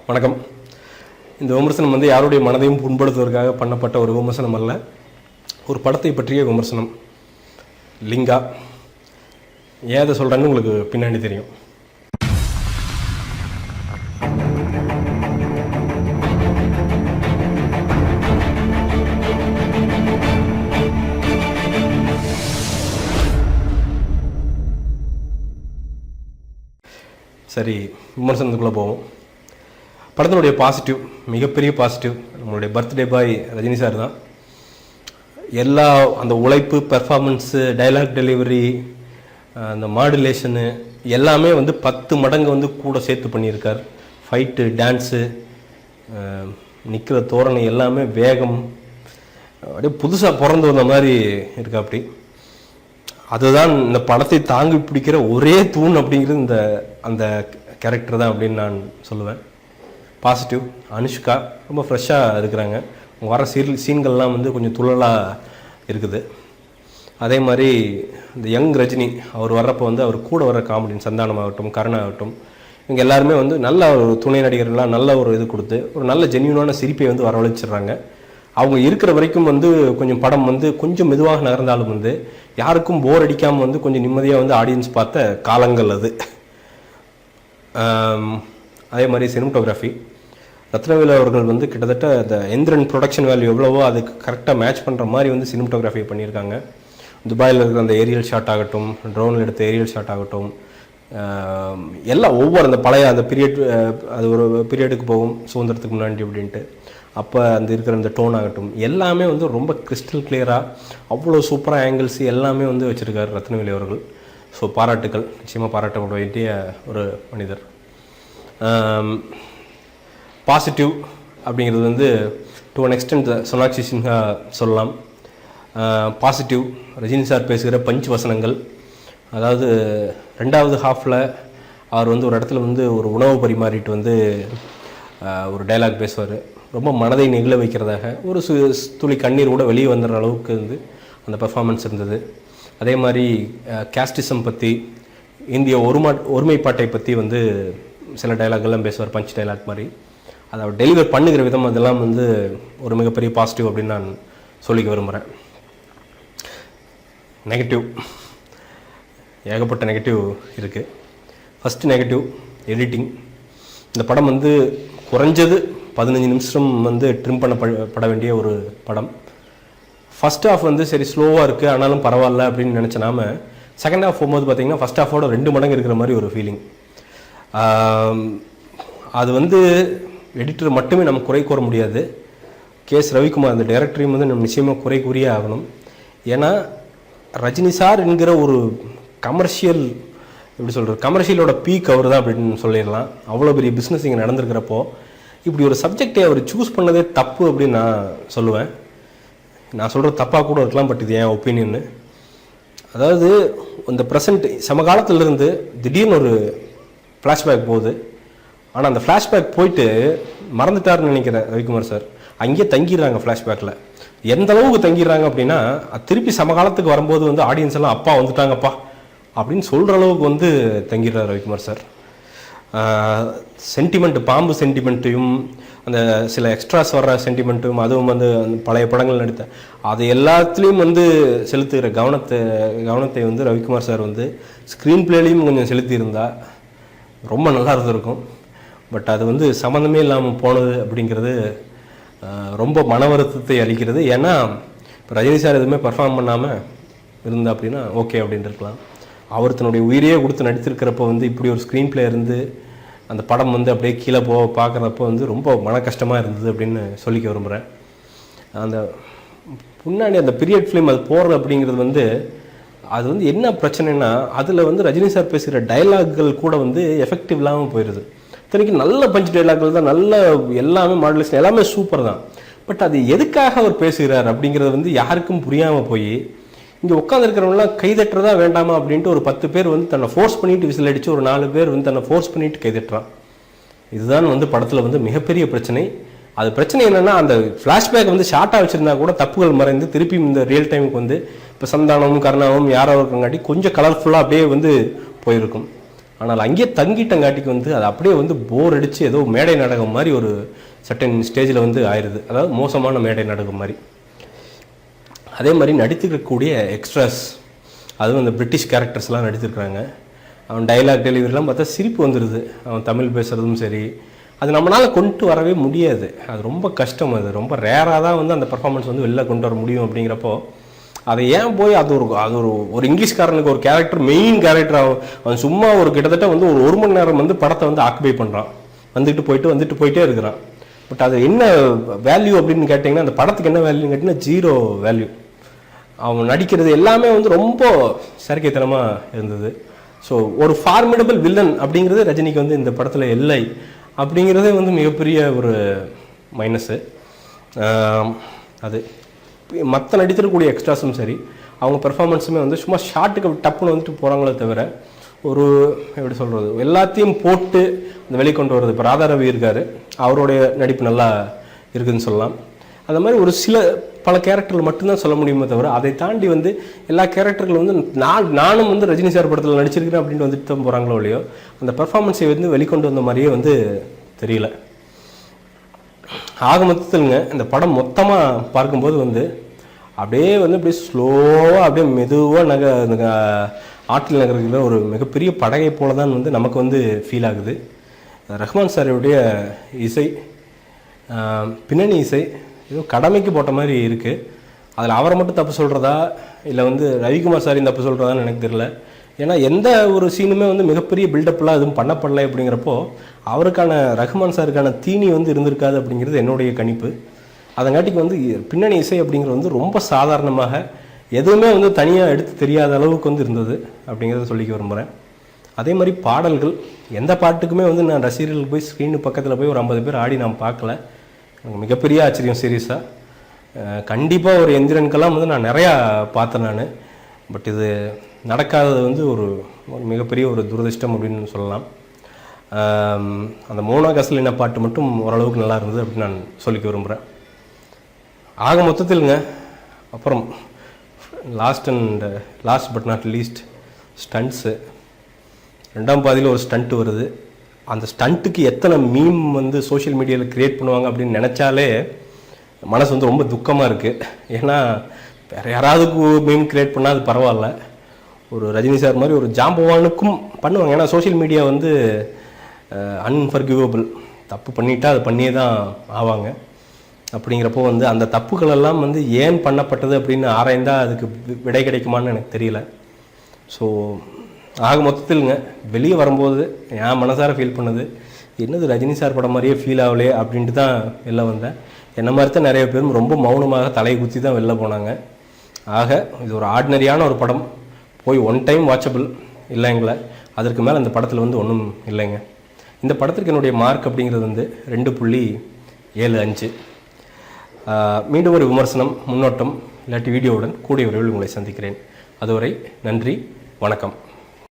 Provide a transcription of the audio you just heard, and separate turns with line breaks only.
வணக்கம். இந்த விமர்சனம் வந்து யாருடைய மனதையும் புண்படுத்துவதற்காக பண்ணப்பட்ட ஒரு விமர்சனம் அல்ல, ஒரு படத்தை பற்றிய விமர்சனம். லிங்கா. ஏன் அதை சொல்கிறேன்னு உங்களுக்கு பின்னாடி தெரியும். சரி, விமர்சனத்துக்குள்ளே போவோம். படத்தினுடைய பாசிட்டிவ், மிகப்பெரிய பாசிட்டிவ், நம்மளுடைய பர்த்டே பாய் ரஜினி சார் தான். எல்லா அந்த உழைப்பு, பெர்ஃபார்மன்ஸு, டைலாக் டெலிவரி, அந்த மாடுலேஷனு எல்லாமே வந்து 10 மடங்கு வந்து கூட சேர்த்து பண்ணியிருக்கார். ஃபைட்டு, டான்ஸு, நிற்கிற தோரணை எல்லாமே வேகம், அப்படியே புதுசாக பிறந்து வந்த மாதிரி இருக்கா. அப்படி அதுதான் இந்த படத்தை தாங்கி பிடிக்கிற ஒரே தூண் அப்படிங்கிறது அந்த கேரக்டர் தான் அப்படின்னு நான் சொல்லுவேன். பாசிட்டிவ். அனுஷ்கா ரொம்ப ஃப்ரெஷ்ஷாக இருக்கிறாங்க. வர சீன்கள்லாம் வந்து கொஞ்சம் துள்ளலாக இருக்குது. அதே மாதிரி இந்த யங் ரஜினி அவர் வர்றப்போ வந்து அவர் கூட வர காமெடியன் சந்தானம் ஆகட்டும், கருணா ஆகட்டும், இவங்க எல்லாருமே வந்து நல்ல ஒரு துணை நடிகர்கள்லாம் நல்ல ஒரு இது கொடுத்து ஒரு நல்ல ஜென்யூனான சிரிப்பை வந்து வரவழைச்சிடுறாங்க. அவங்க இருக்கிற வரைக்கும் வந்து கொஞ்சம் படம் வந்து கொஞ்சம் மெதுவாக நகர்ந்தாலும் வந்து யாருக்கும் போர் அடிக்காமல் வந்து கொஞ்சம் நிம்மதியாக வந்து ஆடியன்ஸ் பார்த்த காலங்கள் அது. அதே மாதிரி சினிமட்டோகிராஃபி, ரத்னவேலு அவர்கள் வந்து கிட்டத்தட்ட இந்த எந்திரன் ப்ரொடக்ஷன் வேல்யூ எவ்வளவோ அதுக்கு கரெக்டாக மேட்ச் பண்ணுற மாதிரி வந்து சினிமட்டோகிராஃபி பண்ணியிருக்காங்க. துபாயில் இருக்கிற அந்த ஏரியல் ஷாட் ஆகட்டும், ட்ரோனில் எடுத்த ஏரியல் ஷாட் ஆகட்டும், எல்லாம் ஒவ்வொரு அந்த பழைய அந்த பீரியட், அது ஒரு பீரியடுக்கு போகும் சுதந்திரத்துக்கு முன்னாடி அப்படின்ட்டு, அப்போ அந்த இருக்கிற அந்த டோன் ஆகட்டும் எல்லாமே வந்து ரொம்ப கிறிஸ்டல் கிளியராக அவ்வளோ சூப்பராக ஆங்கிள்ஸ் எல்லாமே வந்து வச்சுருக்காரு ரத்னவேலு அவர்கள். ஸோ பாராட்டுக்கள், நிச்சயமாக பாராட்டப்பட வேண்டிய ஒரு மனிதர். பாசிட்டிவ் அப்படிங்கிறது வந்து to an extent Sonakshi Sinha சொல்லலாம். பாசிட்டிவ், ரஜினி சார் பேசுகிற பஞ்ச் வசனங்கள். அதாவது 2வது ஹாஃபில் அவர் வந்து ஒரு இடத்துல வந்து ஒரு உணவு பரிமாறிட்டு வந்து ஒரு டைலாக் பேசுவார். ரொம்ப மனதை நெகிழ வைக்கிறதாக, ஒரு துளி கண்ணீர் கூட வெளியே வந்துடுற அளவுக்கு வந்து அந்த பெர்ஃபார்மன்ஸ் இருந்தது. அதே மாதிரி கேஸ்டிசம் பற்றி, இந்திய ஒருமைப்பாட்டை பற்றி வந்து சில டைலாக்லாம் பேசுவார், பஞ்ச் டைலாக் மாதிரி. அதை அவர் டெலிவர் பண்ணுகிற விதம் அதெல்லாம் வந்து ஒரு மிகப்பெரிய பாசிட்டிவ் அப்படின்னு நான் சொல்லிக்க விரும்புகிறேன். நெகட்டிவ், ஏகப்பட்ட நெகட்டிவ் இருக்குது. First negative, editing. இந்த படம் வந்து குறைஞ்சது 15 நிமிஷம் வந்து ட்ரிம் பண்ணப்பட வேண்டிய ஒரு படம். ஃபஸ்ட் ஹாஃப் வந்து சரி ஸ்லோவாக இருக்குது ஆனாலும் பரவாயில்ல அப்படின்னு நினச்ச நாம செகண்ட் ஹாஃப் போகும்போது பார்த்திங்கன்னா ஃபஸ்ட் ஹாஃபோட 2 மடங்கு இருக்கிற மாதிரி ஒரு ஃபீலிங். அது வந்து எடிட்டர் மட்டுமே நம்ம குறை கூற முடியாது. கேஎஸ் ரவிக்குமார் அந்த டைரக்டரையும் வந்து நம்ம நிச்சயமாக குறை கூறியே ஆகணும். ஏன்னா ரஜினி சார் என்கிற ஒரு கமர்ஷியல், எப்படி சொல்கிறது, கமர்ஷியலோட பீக் அவர் தான் அப்படின்னு சொல்லிடலாம். அவ்வளோ பெரிய பிஸ்னஸ் இங்கே நடந்திருக்கிறப்போ இப்படி ஒரு சப்ஜெக்டை அவர் சூஸ் பண்ணதே தப்பு அப்படின்னு நான் சொல்லுவேன். நான் சொல்கிறது தப்பாக கூட இருக்கலாம், பட் இது என் ஒப்பீனியன்னு. அதாவது இந்த ப்ரெசண்ட் சமகாலத்திலிருந்து திடீர்னு ஒரு ஃப்ளாஷ்பேக் போகுது. ஆனால் அந்த ஃப்ளாஷ்பேக் போயிட்டு மறந்துட்டாருன்னு நினைக்கிறேன் ரவிக்குமார் சார். அங்கேயே தங்கிடுறாங்க ஃப்ளாஷ்பேக்கில். எந்த அளவுக்கு தங்கிடுறாங்க அப்படின்னா திருப்பி சமகாலத்துக்கு வரும்போது வந்து ஆடியன்ஸ் எல்லாம் அப்பா வந்துட்டாங்கப்பா அப்படின்னு சொல்கிற அளவுக்கு வந்து தங்கிடுறார் ரவிக்குமார் சார். சென்டிமெண்ட், பாம்பு சென்டிமெண்ட்டையும் அந்த சில எக்ஸ்ட்ராஸ் வர்ற சென்டிமெண்ட்டும், அதுவும் வந்து பழைய படங்கள் நடித்த அது எல்லாத்துலேயும் வந்து செலுத்துகிற கவனத்தை வந்து ரவிக்குமார் சார் வந்து ஸ்க்ரீன் பிளேலையும் கொஞ்சம் செலுத்தியிருந்தா ரொம்ப நல்லா இருந்திருக்கும். பட் அது வந்து சம்மந்தமே இல்லாமல் போனது அப்படிங்கிறது ரொம்ப மன வருத்தத்தை அளிக்கிறது. ஏன்னா இப்போ ரஜினி சார் எதுவுமே பர்ஃபார்ம் பண்ணாமல் இருந்தா அப்படின்னா ஓகே அப்படின்னு இருக்கலாம். அவர் தன்னுடைய உயிரையே கொடுத்து நடித்திருக்கிறப்போ வந்து இப்படி ஒரு ஸ்க்ரீன் பிளே இருந்து அந்த படம் வந்து அப்படியே கீழே பார்க்குறப்போ வந்து ரொம்ப மன கஷ்டமாக இருந்தது அப்படின்னு சொல்லிக்க விரும்புகிறேன். அந்த முன்னாடி அந்த பீரியட் ஃபிலிம் அது போடுறது அப்படிங்கிறது வந்து அது வந்து என்ன பிரச்சனைனா அதில் வந்து ரஜினி சார் பேசுகிற டைலாக்கள் கூட வந்து எஃபெக்டிவ் இல்லாமல் போயிடுது. இத்தனைக்கு நல்ல பஞ்ச் டைலாக்கள் தான், நல்ல எல்லாமே மாடுலேஷன் எல்லாமே சூப்பர் தான். பட் அது எதுக்காக அவர் பேசுகிறார் அப்படிங்கிறது வந்து யாருக்கும் புரியாமல் போய் இங்கே உட்காந்துருக்கிறவங்களாம் கைதட்டுறதா வேண்டாமா அப்படின்ட்டு ஒரு 10 பேர் வந்து தன்னை ஃபோர்ஸ் பண்ணிட்டு விசில் அடித்து ஒரு 4 பேர் வந்து தன்னை ஃபோர்ஸ் பண்ணிட்டு கைதட்டுறான். இதுதான் வந்து படத்தில் வந்து மிகப்பெரிய பிரச்சனை. அது பிரச்சனை என்னென்னா அந்த ஃப்ளாஷ்பேக் வந்து ஷார்ட்டாக வச்சுருந்தா கூட தப்புகள் மறைந்து திருப்பி இந்த ரியல் டைமுக்கு வந்து இப்போ சந்தானமும் கருணாவும் யாரோ இருக்கங்காட்டி கொஞ்சம் கலர்ஃபுல்லாக அப்படியே வந்து போயிருக்கும். ஆனால் அங்கேயே தங்கிட்டங்காட்டிக்கு வந்து அது அப்படியே வந்து போர் அடித்து ஏதோ மேடை நாடகம் மாதிரி ஒரு சர்டன் ஸ்டேஜில் வந்து ஆயிடுது. அதாவது மோசமான மேடை நாடகம் மாதிரி. அதே மாதிரி நடித்துக்கக்கூடிய எக்ஸ்ட்ராஸ், அதுவும் அந்த பிரிட்டிஷ் கேரக்டர்ஸ்லாம் நடிச்சிருக்கிறாங்க. அவன் டைலாக் டெலிவரிலாம் பார்த்தா சிரிப்பு வந்துடுது. அவன் தமிழ் பேசுகிறதும் சரி, அது நம்மளால் கொண்டு வரவே முடியாது. அது ரொம்ப கஷ்டம். அது ரொம்ப ரேராக தான் வந்து அந்த பர்ஃபார்மன்ஸ் வந்து வெளில கொண்டு வர முடியும். அப்படிங்கிறப்போ அதை ஏன் போய் அது ஒரு இங்கிலீஷ்காரனுக்கு ஒரு கேரக்டர், மெயின் கேரக்டர், அவன் சும்மா ஒரு கிட்டத்தட்ட வந்து ஒரு மணி நேரம் வந்து படத்தை வந்து ஆக்குபை பண்ணுறான். வந்துட்டு போயிட்டே இருக்கிறான். பட் அது என்ன வேல்யூ அப்படின்னு கேட்டிங்கன்னா, அந்த படத்துக்கு என்ன வேல்யூன்னு கேட்டிங்கன்னா 0 வேல்யூ. அவன் நடிக்கிறது எல்லாமே வந்து ரொம்ப செயற்கைத்தனமாக இருந்தது. ஸோ ஒரு ஃபார்மிடபிள் வில்லன் அப்படிங்கிறது ரஜினிக்கு வந்து இந்த படத்தில் இல்லை அப்படிங்கிறதே வந்து மிகப்பெரிய ஒரு மைனஸு. அது மற்ற நடித்திருக்கக்கூடிய எக்ஸ்ட்ராஸும் சரி, அவங்க பெர்ஃபார்மன்ஸுமே வந்து சும்மா ஷார்ட்டுக்கு டப்புன்னு வந்துட்டு போகிறாங்களே தவிர ஒரு எப்படி சொல்கிறது, எல்லாத்தையும் போட்டு அந்த வெளிக்கொண்டு வருது. இப்போ ராதாரவி இருக்கார், அவருடைய நடிப்பு நல்லா இருக்குதுன்னு சொல்லலாம். அந்த மாதிரி ஒரு பல கேரக்டர்கள் மட்டும்தான் சொல்ல முடியுமே தவிர, அதை தாண்டி வந்து எல்லா கேரக்டர்களும் வந்து நானும் வந்து ரஜினி சார் படத்தில் நடிச்சிருக்கிறேன் அப்படின்ட்டு வந்துட்டு தான் போகிறாங்களோ இல்லையோ, அந்த பெர்ஃபார்மன்ஸை வந்து வெளிக்கொண்டு வந்த மாதிரியே வந்து தெரியல. ஆக மொத்தத்தில்ங்க இந்த படம் மொத்தமாக பார்க்கும்போது வந்து அப்படியே ஸ்லோவாக அப்படியே மெதுவாக ஆற்றில் நகர்கிற ஒரு மிகப்பெரிய படகை போல தான் வந்து நமக்கு வந்து ஃபீல் ஆகுது. ரஹ்மான் சாருடைய இசை, பின்னணி இசை ஏதோ கடமைக்கு போட்ட மாதிரி இருக்குது. அதில் அவரை மட்டும் தப்பு சொல்கிறதா இல்லை வந்து ரவிக்குமார் சாரையும் தப்பு சொல்கிறதான்னு எனக்கு தெரியல. ஏன்னா எந்த ஒரு சீனுமே வந்து மிகப்பெரிய பில்டப்லாம் எதுவும் பண்ணப்படலை. அப்படிங்கிறப்போ அவருக்கான ரஹ்மான் சாருக்கான தீனி வந்து இருந்திருக்காது அப்படிங்கிறது என்னுடைய கணிப்பு. அதங்காட்டிக்கு வந்து பின்னணி இசை அப்படிங்கிறது வந்து ரொம்ப சாதாரணமாக எதுவுமே வந்து தனியாக எடுத்து தெரியாத அளவுக்கு வந்து இருந்தது அப்படிங்கிறத சொல்லிக்க விரும்புகிறேன். அதே மாதிரி பாடல்கள், எந்த பாட்டுக்குமே வந்து நான் ரசிகர்களுக்கு போய் ஸ்க்ரீனு பக்கத்தில் போய் ஒரு 50 பேர் ஆடி நான் பார்க்கல. எனக்கு மிகப்பெரிய ஆச்சரியம் சீரியஸாக. கண்டிப்பாக ஒரு எந்திரன்கெல்லாம் வந்து நான் நிறையா பார்த்தேன் நான். பட் இது நடக்காதது வந்து ஒரு மிகப்பெரிய ஒரு துரதிர்ஷ்டம் அப்படின்னு சொல்லலாம். அந்த மோனா கசலின பாட்டு மட்டும் ஓரளவுக்கு நல்லா இருந்தது அப்படின்னு நான் சொல்லிக்க விரும்புகிறேன். ஆக மொத்தத்தில்ங்க அப்புறம் last but not least stunts. 2ஆம் பாதியில் ஒரு ஸ்டண்ட்டு வருது. அந்த ஸ்டண்ட்டுக்கு எத்தனை மீம் வந்து சோஷியல் மீடியாவில் க்ரியேட் பண்ணுவாங்க அப்படின்னு நினச்சாலே மனசு வந்து ரொம்ப துக்கமாக இருக்குது. ஏன்னா வேறு யாராவதுக்கு மீம் க்ரியேட் பண்ணால் அது பரவாயில்ல, ஒரு ரஜினி சார் மாதிரி ஒரு ஜாம்பவானுக்கும் பண்ணுவாங்க. ஏன்னா சோஷியல் மீடியா வந்து அன்ஃபர்கிவபிள், தப்பு பண்ணிட்டா அது பண்ணியே தான் ஆவாங்க. அப்படிங்கிறப்போ வந்து அந்த தப்புகளெல்லாம் வந்து ஏன் பண்ணப்பட்டது அப்படின்னு ஆராய்ந்தால் அதுக்கு விடை கிடைக்குமான்னு எனக்கு தெரியல. ஸோ ஆக மொத்தத்தில்ங்க வெளியே வரும்போது என் மனசார ஃபீல் பண்ணது, என்னது ரஜினி சார் படம் மாதிரியே ஃபீல் ஆகலையே அப்படின்ட்டு தான் வெளில வந்தேன். என்ன மாதிரி தான் நிறைய பேரும் ரொம்ப மௌனமாக தலையை குத்தி தான் வெளில போனாங்க. ஆக இது ஒரு ஆர்டினரியான ஒரு படம், போய் 1 டைம் வாட்சபிள் இல்லைங்களே, அதற்கு மேலே அந்த படத்தில் வந்து ஒன்றும் இல்லைங்க. இந்த படத்திற்கு என்னுடைய மார்க் அப்படிங்கிறது வந்து 2.75. மீண்டும் ஒரு விமர்சனம், முன்னோட்டம் இல்லாட்டி வீடியோவுடன் கூடிய விரைவில் உங்களை சந்திக்கிறேன். அதுவரை நன்றி, வணக்கம்.